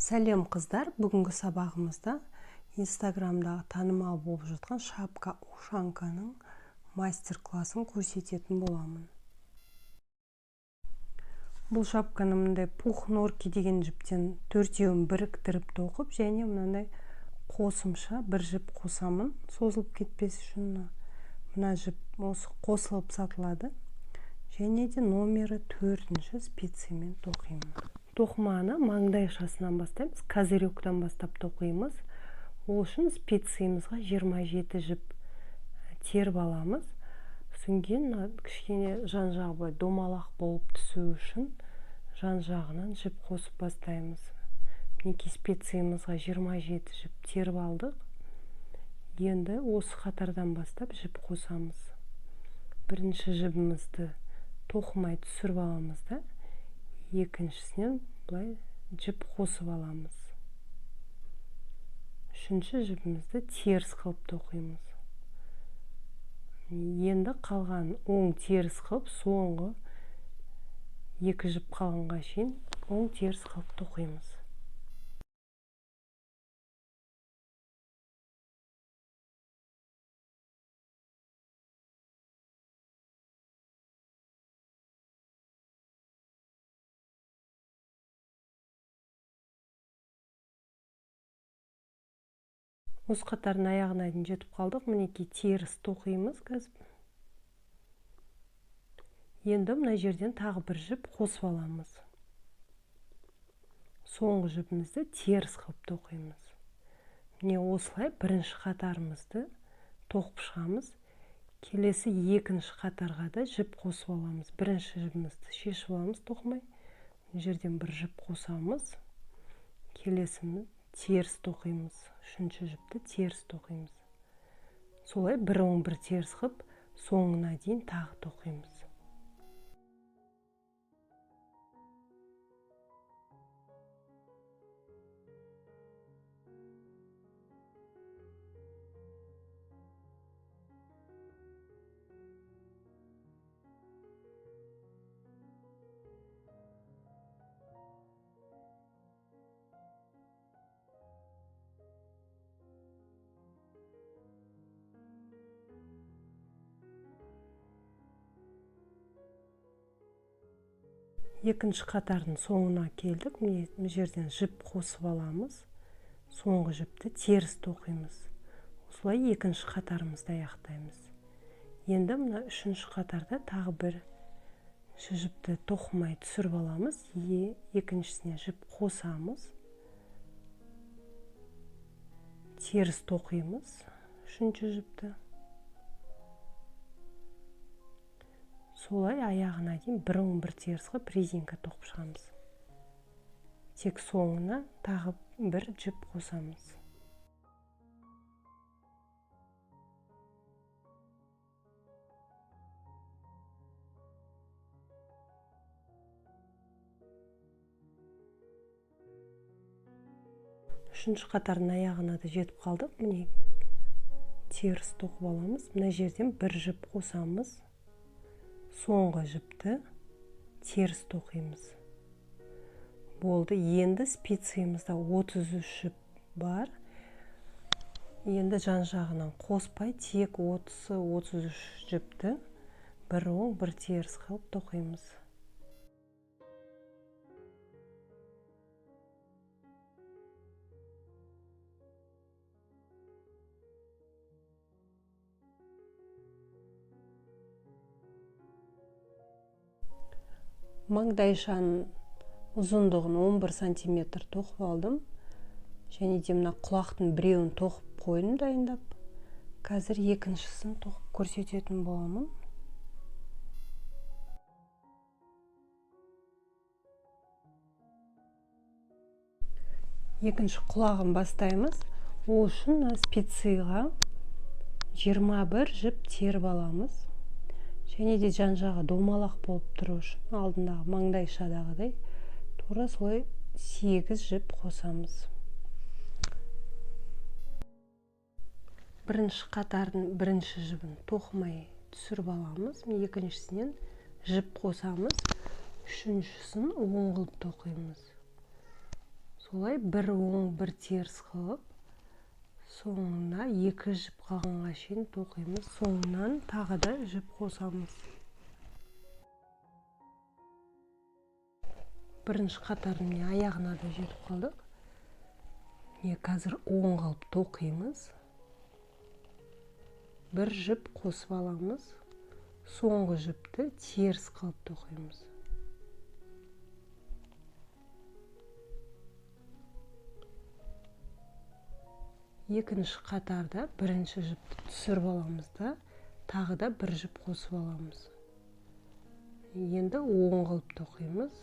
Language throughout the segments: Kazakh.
Сәлем қыздар, бүгінгі сабағымызда инстаграмдағы танымал болып жатқан шапка ушанканың мастер-классын көрсететін боламын. Бұл шапканы мындай пух норки деген жіптен төртеуін біріктіріп тоқып, және мынандай қосымша бір жіп қосамын, созылып кетпес үшін. Мына жіп осы қосылып сатылады, және де номері 4-ші спициямен тоқимын. Тоқыманы маңдайшасынан бастаймыз, козыректен бастап тоқимыз. Ол үшін спициямызға 27 жіп теріп аламыз. Содан кейін кішкене жан-жағы домалақ болып түсу үшін жан-жағынан жіп қосып бастаймыз. Мінекей спициямызға 27 жіп теріп алдық. Енді осы қатардан бастап жіп қосамыз. Бірінші жібімізді тоқымай түсіріп аламыз да, екіншісінен бұлай жіп қосып аламыз. Үшінші жібімізді теріс қылып тоқимыз. Енді қалған оң теріс қылып, соңғы екі жіп қалғанға шейін оң теріс қылып тоқимыз. Осы қатардың аяғына дейін жетіп қалдық. Мінекей теріс тоқимыз қазір. Енді мына жерден тағы бір жіп қосып аламыз. Соңғы жібімізді теріс қылып тоқимыз. Міне осылай бірінші қатарымызды тоқып шығамыз. Келесі екінші қатарға да жіп қосып аламыз. Бірінші жібімізді шешіп аламыз тоқымай. Мына жерден бір жіп қосамыз. Келесіні теріс тоқимыз. Үшінші жіпті теріс тоқимыз. Солай бір оң бір теріс қылып, соңына дейін тағы тоқимыз. Екінші қатардың соңына келдік. Мына жерден жіп қосып аламыз. Соңғы жіпті теріс тоқимыз. Осылай екінші қатарымызды аяқтаймыз. Енді мына үшінші қатарда тағы бір жіпті тоқымай түсіріп аламыз. Екіншісіне жіп қосамыз. Теріс тоқимыз. Үшінші жіпті. Солай аяғына дейін бір оң бір теріс қылып резинка тоқып шығамыз. Тек соңына тағы бір жіп қосамыз. Үшінші қатардың аяғына да жетіп қалдық. Міне теріс тоқып аламыз. Мына жерден бір жіп қосамыз. Соңғы жіпті теріс тоқимыз. Болды. Енді спициямызда 33 жіп бар. Енді жан-жағынан қоспай, тек 30-33 жіпті бір оң бір теріс қылып тоқимыз. Маңдайшаның ұзындығын 11 сантиметр тоқып алдым. Және де мына құлақтың біреуін тоқып қойдым дайындап. Қазір екіншісін тоқып көрсететін боламын. Екінші құлағын бастаймыз. Ол үшін спицияға 21 жіп теріп аламыз. Және де жан-жағы домалақ болып тұру үшін алдындағы маңдайшадағыдай тура солай 8 жіп қосамыз. Бірінші қатардың бірінші жібін тоқымай түсіріп аламыз. Екіншісінен жіп қосамыз. Үшіншісін оң қылып тоқимыз. солай бір оң бір теріс қылып соңына 2 жіп қалғанға шейін тоқимыз. Соңынан тағы да жіп қосамыз. Бірінші қатардың аяғына да жетіп қалдық. Қазір оң қылып тоқимыз. Бір жіп қосып аламыз. Соңғы жіпті теріс қылып тоқимыз. Екінші қатарда бірінші жіпті түсіріп аламыз да, тағы да бір жіп қосып аламыз. Енді оң қылып тоқимыз.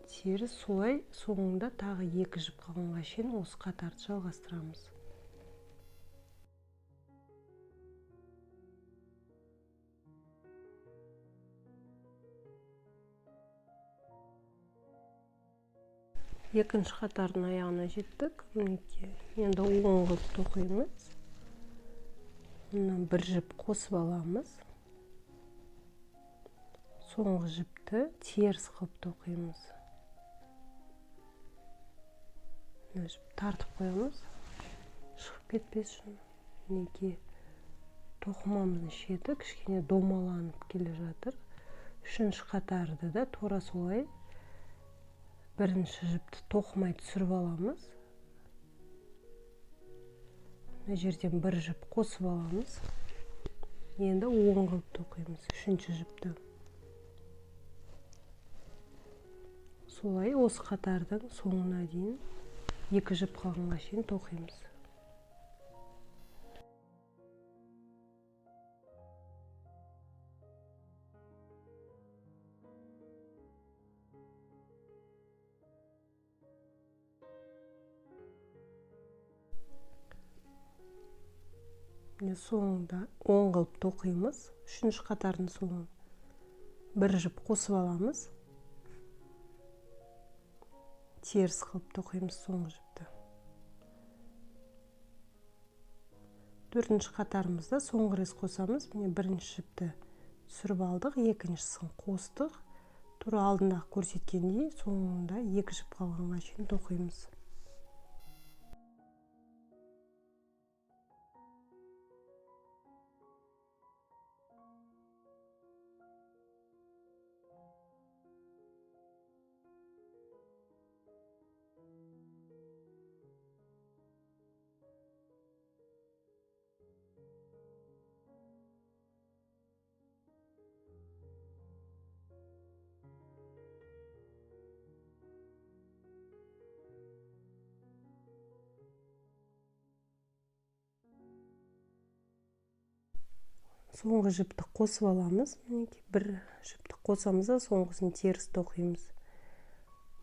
Теріс солай соңында тағы 2 жіп қалғанға шейін осы қатарды жалғастырамыз. Екінші қатардың аяғына жеттік. Енді оң қылып тоқимыз. Мұнан бір жіп қосып аламыз. Соңғы жіпті теріс қылып тоқимыз. Тартып қоямыз. Шығып кетпес үшін. Тоқымамыздың шеті кішкене домаланып келе жатыр. Үшінші қатарды да тура солай бірінші жіпті тоқымай түсіріп аламыз. Мына жерден бір жіп қосып аламыз. Енді оң қылып тоқимыз үшінші жіпті. Солай осы қатардың соңына дейін 2 жіп қалғанға шейін тоқимыз. Соңында оң қылып тоқимыз. Үшінші қатардың соңын бір жіп қосып аламыз. Теріс қылып тоқимыз соңғы жіпті. Төртінші қатарымызда соңғы рет қосамыз. Бірінші жіпті түсіріп алдық, екіншісін қостық. Тура алдында көрсеткендей соңында 2 жіп қалғанға шейін тоқимыз. Соңғы жіпті қосып аламыз. Бір жіпті қосамыз да соңғысын теріс тоқимыз.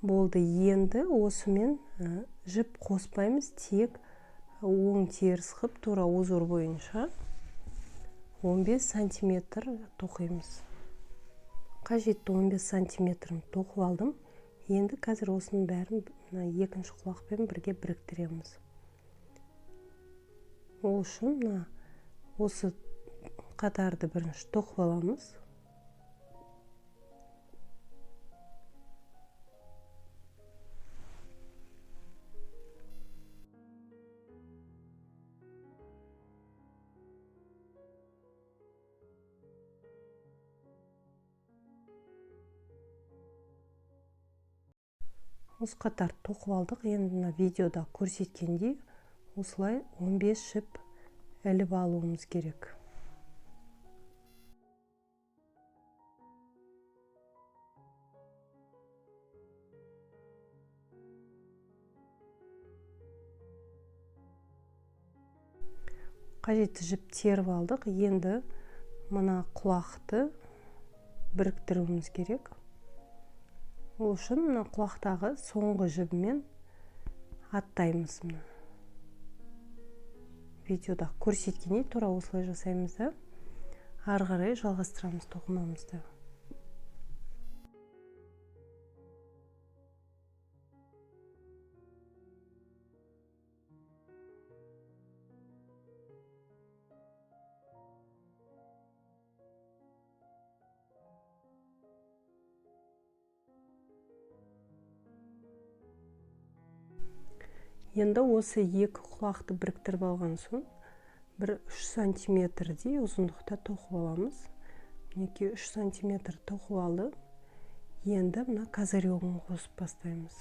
Болды. Енді осымен жіп қоспаймыз, тек оң теріс қып тура узор бойынша 15 сантиметр тоқимыз. Қажетті 15 сантиметрін тоқып алдым. Енді қазір осының бәрін екінші құлақпен бірге біріктіреміз. Ол үшін осы қатарды бірінші тоқып аламыз. Осы қатарды тоқып алдық. Енді видеода көрсеткендей осылай 15 жіп іліп алуымыз керек. Қажетті жіп теріп алдық. Енді мына құлақты біріктіруіміз керек. Ол үшін мына құлақтағы соңғы жібімен аттаймыз. Видеода көрсеткендей тура осылай жасаймыз да, ары қарай жалғастырамыз тоқымамызды. Енді осы екі құлақты біріктіріп алған соң бір 3 сантиметрдей ұзындықта тоқып аламыз. Мінекей 3 сантиметр тоқып алды. Енді мына козырегін қосып бастаймыз.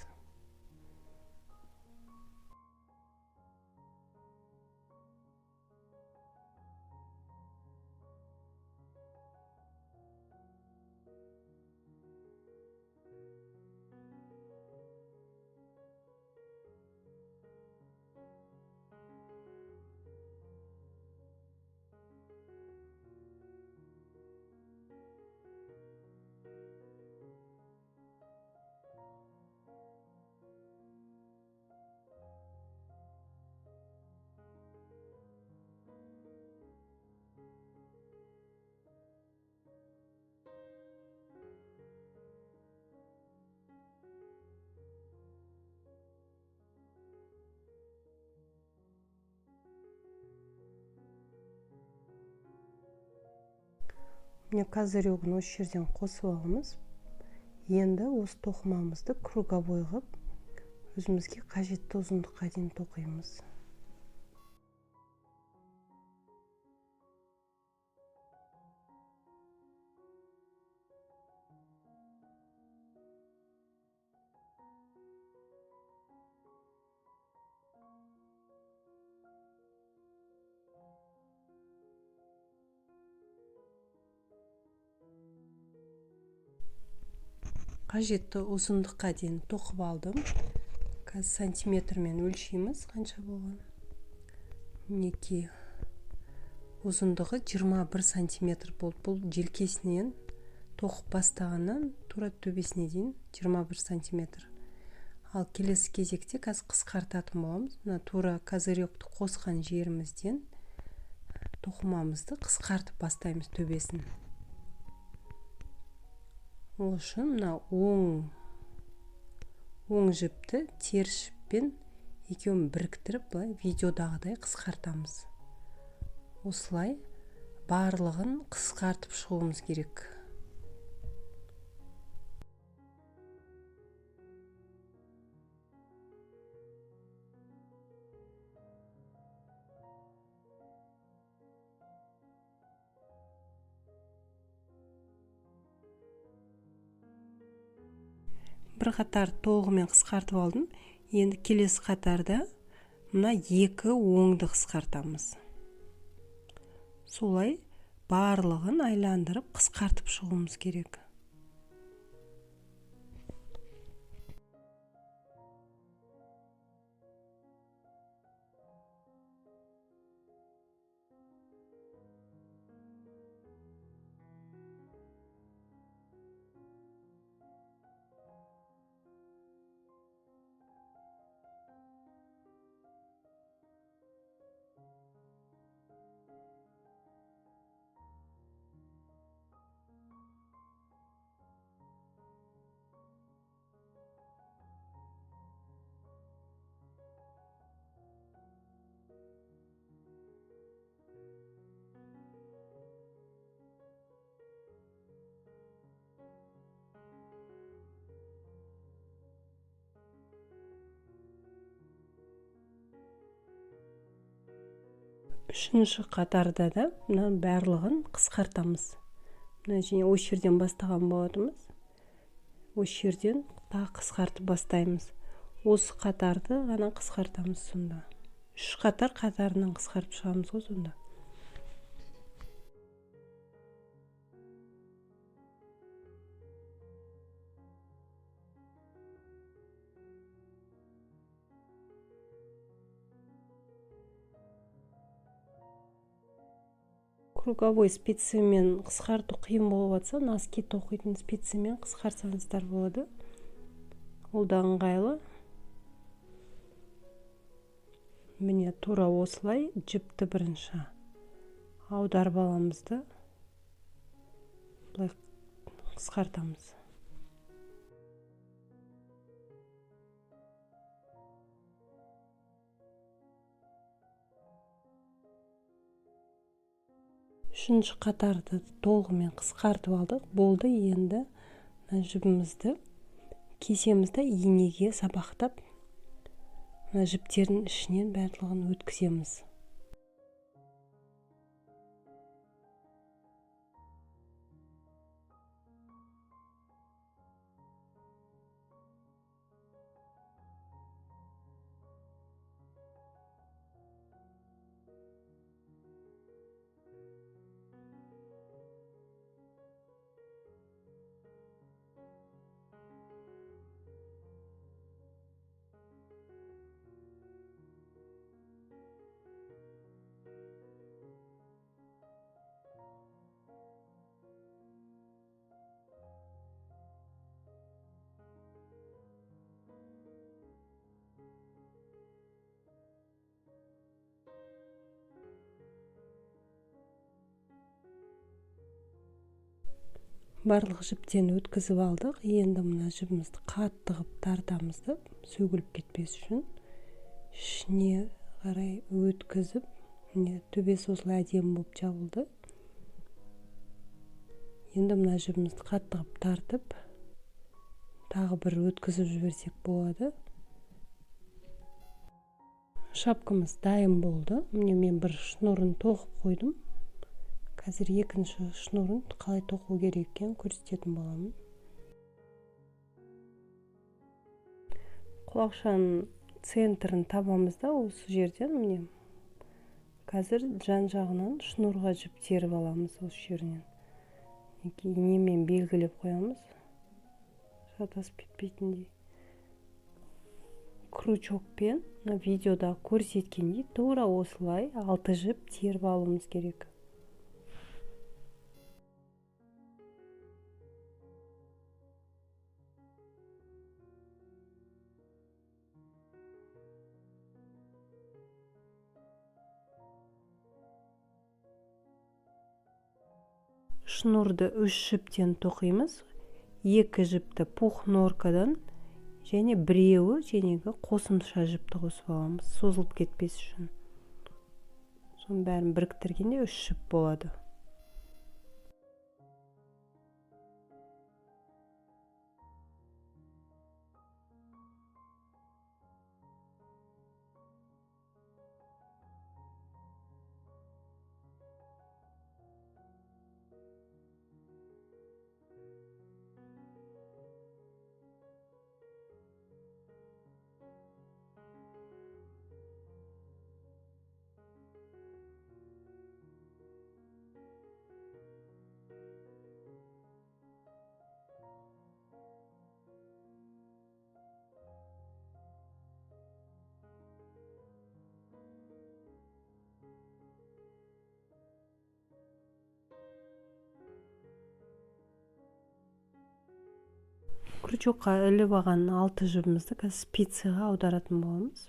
Міне козырегін осы жерден қосып аламыз. Енді осы тоқымамызды круговой қылып, өзімізге қажетті ұзындыққа дейін тоқимыз. Қажетті ұзындыққа дейін тоқып алдым. Қазір сантиметрмен өлшейміз, қанша болған. Мінекей ұзындығы 21 сантиметр болды. Бұл желкесінен тоқып бастағаннан тура төбесіне дейін 21 сантиметр. Ал келесі кезекте қазір қысқартатын боламыз. Мына тура козыректі қосқан жерімізден тоқымамызды қысқартып бастаймыз төбесін. Ол үшін мына оң жіпті теріс жіппен екеуін біріктіріп, былай видеодағыдай қысқартамыз. Осылай барлығын қысқартып шығуымыз керек. Бір қатар толығымен қысқартып алдым. Енді келесі қатарда мына екі оңды қысқартамыз. Солай барлығын айландырып қысқартып шығуымыз керек. Үшінші қатарда да мына барлығын қысқартамыз. Мына және осы жерден бастаған болатымыз. Осы жерден тағы қысқартып бастаймыз. Осы қатарды ғана қысқартамыз сонда. Үш қатар қатарынан қысқартып шығамыз ғой сонда. Круговой спицамен қысқарту қиын болып жатса, носки тоқитын спицамен қысқартсаңыздар болады. Ол да ыңғайлы. Міне тура осылай жіпті бірінші аударып аламызды. Бұлай қысқартамыз. Үшінші қатарды толығымен қысқартып алдық. Болды, енді жібімізді кесемізді инеге сабақтап мына жіптердің ішінен барлығын өткіземіз. Барлық жіптен өткізіп алдық. Енді мына жібімізді қатты қылып тартамыз да, сөгіліп кетпес үшін. Ішіне қарай өткізіп, төбесі осылай әдемі болып жабылды. Енді мына жібімізді қатты қылып тартып, тағы бір өткізіп жіберсек болады. Шапкамыз дайын болды. Мен бір шнурын тоқып қойдым. Қазір екінші шнурын қалай тоқу керек екенін көрсететін боламын. Құлақшаның центрін табамыз да осы жерден, міне. Қазір жан-жағынан шнурға жіп теріп аламыз осы жерінен. Немен белгілеп қоямыз. Шатасып кетпейтіндей. Крючокпен видеода көрсеткендей тура осылай 6 жіп теріп алуымыз керек. Шнурды 3 жіптен тоқимыз. 2 жіпті пух норкадан және біреуі жәнегі қосымша жіпті қосып аламыз, созылып кетпес үшін. Соның бәрін біріктіргенде 3 жіп болады. Крючокқа іліп алған 6 жібімізді қазір спицияға аударатын боламыз.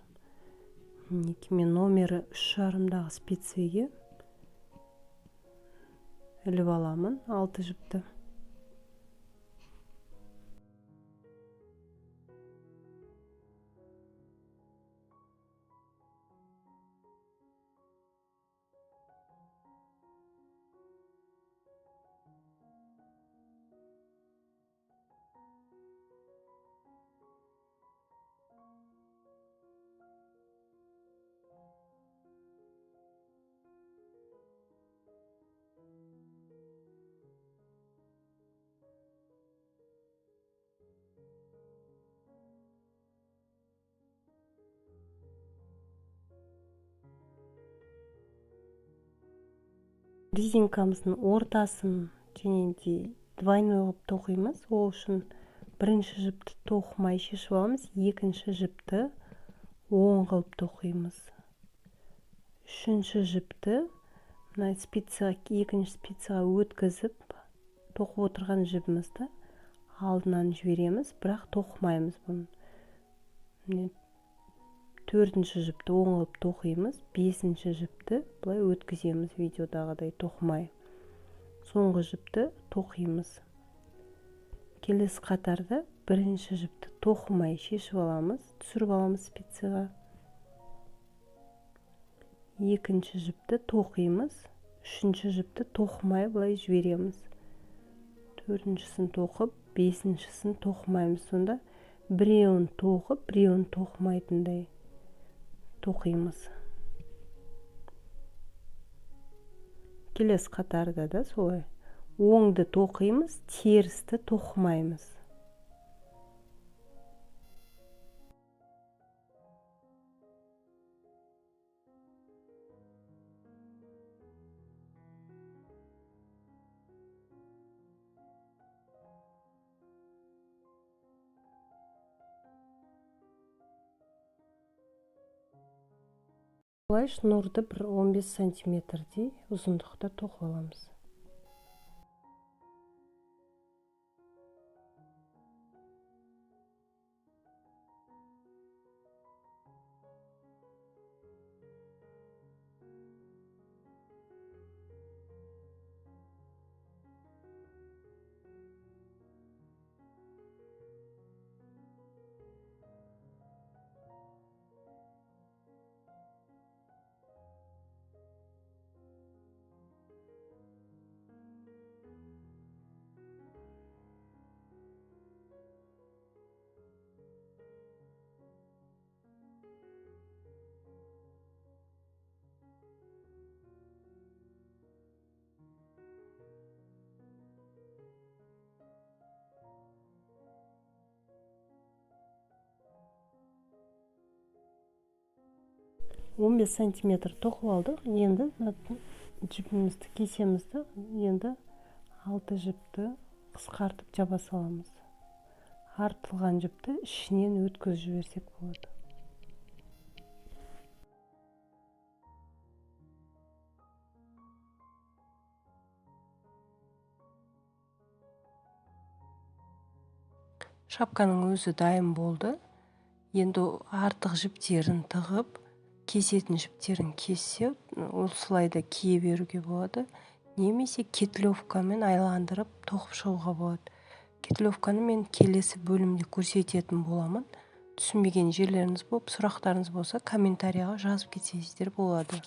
Мен номері 3,5-дағы спицияға іліп аламын 6 жіпті. Резинкамыздың ортасын және де двойной қылып тоқимыз. Ол үшін бірінші жіпті тоқымай шешіп аламыз, екінші жіпті оң қылып тоқимыз. Үшінші жіпті екінші спицияға өткізіп тоқып отырған жібімізді алдынан жібереміз, бірақ тоқымаймыз бұны. Төртінші жіпті оң қылып тоқимыз, бесінші жіпті бұлай өткіземіз видеодағыдай тоқымай. Соңғы жіпті тоқимыз. Келесі қатарда бірінші жіпті тоқымай шешіп аламыз, түсіріп аламыз спицияға. Екінші жіпті тоқимыз, үшінші жіпті тоқымай бұлай жібереміз. Төртіншісін тоқып, бесіншісін тоқымаймыз. Сонда біреуін тоқып, біреуін тоқымайтындай тоқимыз. Келесі қатарда да солай. Оңды тоқимыз, терісті тоқымаймыз. Бұлай шнурды бір 15 сантиметрдей ұзындықта тоқып аламыз. Он 15 сантиметр тоқып алдық. Енді жіпімізді кесемізді, енді 6 жіпті қысқартып жаба саламыз. Артылған жіпті ішінен өткізіп жіберсек болады. Шапканың өзі дайын болды. Енді артық жіптерін тығып, кесетін жіптерін кессе, осылайда кие беруге болады. Немесе кетлевкамен айландырып тоқып шығуға болады. Кетлевканы мен келесі бөлімде көрсететін боламын. Түсінбеген жерлеріңіз болып, сұрақтарыңыз болса, комментарияға жазып кетсеңіздер болады.